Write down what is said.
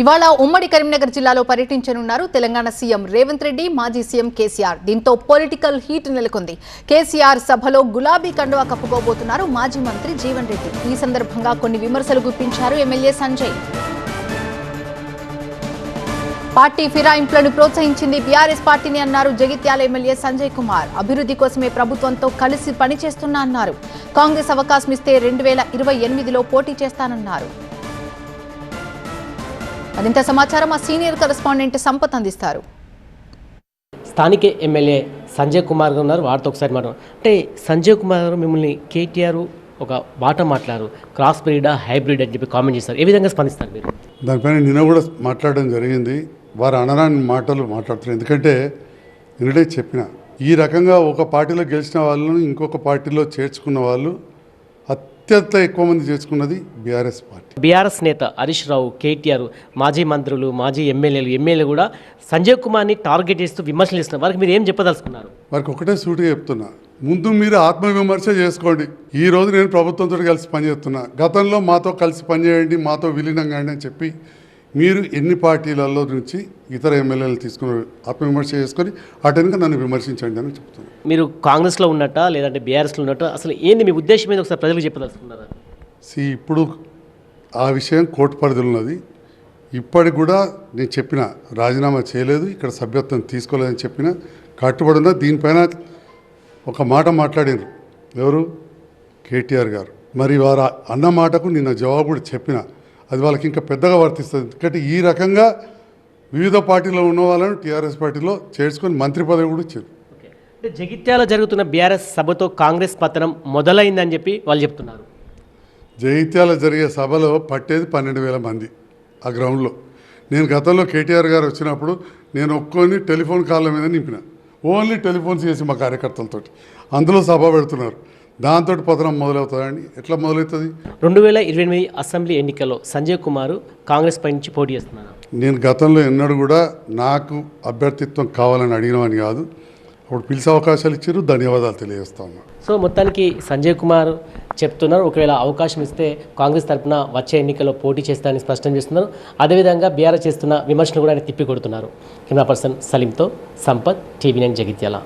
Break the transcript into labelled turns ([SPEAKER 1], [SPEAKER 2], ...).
[SPEAKER 1] ఇవాళ ఉమ్మడి కరీంనగర్ జిల్లాలో పర్యటించనున్నారు తెలంగాణ సీఎం రేవంత్ రెడ్డి, మాజీ సీఎం కేసీఆర్. దీంతో పొలిటికల్ హీట్ నెలకొంది. కేసీఆర్ సభలో గులాబీ కండువా కప్పుకోబోతున్నారు మాజీ మంత్రి జీవన్ రెడ్డి. ఈ సందర్భంగా కొన్ని విమర్శలు గుప్పించారు ఎమ్మెల్యే సంజయ్. పార్టీ ఫిరాయింపులను ప్రోత్సహించింది బీఆర్ఎస్ పార్టీని అన్నారు జగిత్యాల ఎమ్మెల్యే సంజయ్ కుమార్. అభివృద్ధి కోసమే ప్రభుత్వంతో కలిసి పనిచేస్తున్నా అన్నారు. కాంగ్రెస్ అవకాశం ఇస్తే 2028లో పోటీ చేస్తానన్నారు. మరింత సమాచారం మా సీనియర్ కరెస్పాండెంట్ సంపత్ అందిస్తారు.
[SPEAKER 2] స్థానిక ఎమ్మెల్యే సంజయ్ కుమార్ గారు ఉన్నారు, వారితో ఒకసారి అంటే సంజయ్ కుమార్ గారు మిమ్మల్ని కేటీఆర్ ఒక మాట మాట్లాడారు, క్రాస్ బ్రీడా హైబ్రిడ్ అని చెప్పి కామెంట్ చేస్తారు. ఏ విధంగా స్పందిస్తారు మీరు?
[SPEAKER 3] దానిపైన నిన్న కూడా మాట్లాడడం జరిగింది. వారు అనరాని మాటలు మాట్లాడుతున్నారు. ఎందుకంటే నిన్నడే చెప్పిన ఈ రకంగా ఒక పార్టీలో గెలిచిన వాళ్ళను ఇంకొక పార్టీలో చేర్చుకున్న వాళ్ళు అత్యంత ఎక్కువ మంది చేసుకున్నది బీఆర్ఎస్ పార్టీ.
[SPEAKER 2] బీఆర్ఎస్ నేత హరీష్ రావు, కేటీఆర్, మాజీ మంత్రులు, మాజీ ఎమ్మెల్యేలు కూడా సంజయ్ కుమార్ని టార్గెట్ చేస్తూ విమర్శలు ఇస్తున్నారు. వారికి మీరు ఏం చెప్పదలుచుకున్నారు?
[SPEAKER 3] వారికి ఒకటే సూటిగా చెప్తున్నా, ముందు మీరు ఆత్మవిమర్శ చేసుకోండి. ఈ రోజు నేను ప్రభుత్వంతో కలిసి పనిచేస్తున్నా, గతంలో మాతో కలిసి పనిచేయండి, మాతో విలీనం కాండి అని చెప్పి మీరు ఎన్ని పార్టీలలో నుంచి ఇతర ఎమ్మెల్యేలు తీసుకుని ఆత్మవిమర్శ చేసుకొని అటెన్గా నన్ను విమర్శించండి అని చెప్తున్నాను.
[SPEAKER 2] మీరు కాంగ్రెస్లో ఉన్నట్ట లేదంటే బీఆర్ఎస్లో ఉన్నట్టు అసలు ఏంది మీ ఉద్దేశం మీద ఒకసారి ప్రజలకు చెప్పదలుచుకున్నారా?
[SPEAKER 3] ఇప్పుడు ఆ విషయం కోర్టు పరిధిలో ఉన్నది. ఇప్పటికి కూడా నేను చెప్పిన రాజీనామా చేయలేదు, ఇక్కడ సభ్యత్వం తీసుకోలేదని చెప్పిన కట్టుబడి ఉన్న. దీనిపైన ఒక మాట మాట్లాడారు ఎవరు, కేటీఆర్ గారు. మరి వారు అన్న మాటకు నిన్న జవాబు కూడా చెప్పిన, అది వాళ్ళకి ఇంకా పెద్దగా వర్తిస్తుంది. ఎందుకంటే ఈ రకంగా వివిధ పార్టీలో ఉన్న వాళ్ళని టీఆర్ఎస్ పార్టీలో చేర్చుకొని మంత్రి పదవి కూడా ఇచ్చారు.
[SPEAKER 2] అంటే జగిత్యాల జరుగుతున్న బీఆర్ఎస్ సభతో కాంగ్రెస్ పతనం మొదలైందని చెప్పి వాళ్ళు చెప్తున్నారు.
[SPEAKER 3] జగిత్యాల జరిగే సభలో పట్టేది 12,000 మంది ఆ గ్రౌండ్లో. నేను గతంలో కేటీఆర్ గారు వచ్చినప్పుడు నేను ఒక్కొని టెలిఫోన్ కాళ్ళ మీద నింపిన, ఓన్లీ టెలిఫోన్స్ చేసి మా కార్యకర్తలతో అందులో సభ పెడుతున్నారు. దాంతో పతనం మొదలవుతుందండి. ఎట్లా మొదలవుతుంది?
[SPEAKER 2] 2028 అసెంబ్లీ ఎన్నికల్లో సంజయ్ కుమార్ కాంగ్రెస్ పై నుంచి పోటీ చేస్తున్నారు.
[SPEAKER 3] నేను గతంలో ఎన్నడూ కూడా నాకు అభ్యర్థిత్వం కావాలని అడిగినవని కాదు, అప్పుడు పిలిచే అవకాశాలు ఇచ్చారు, ధన్యవాదాలు తెలియజేస్తాను.
[SPEAKER 2] సో మొత్తానికి సంజయ్ కుమార్ చెప్తున్నారు, ఒకవేళ అవకాశం ఇస్తే కాంగ్రెస్ తరఫున వచ్చే ఎన్నికల్లో పోటీ చేస్తారని స్పష్టం చేస్తున్నారు. అదేవిధంగా బీఆర్ఎస్ చేస్తున్న విమర్శలు కూడా ఆయన తిప్పికొడుతున్నారు. కెమెరా పర్సన్ సలీంతో సంపత్, TV9 జగిత్యాల.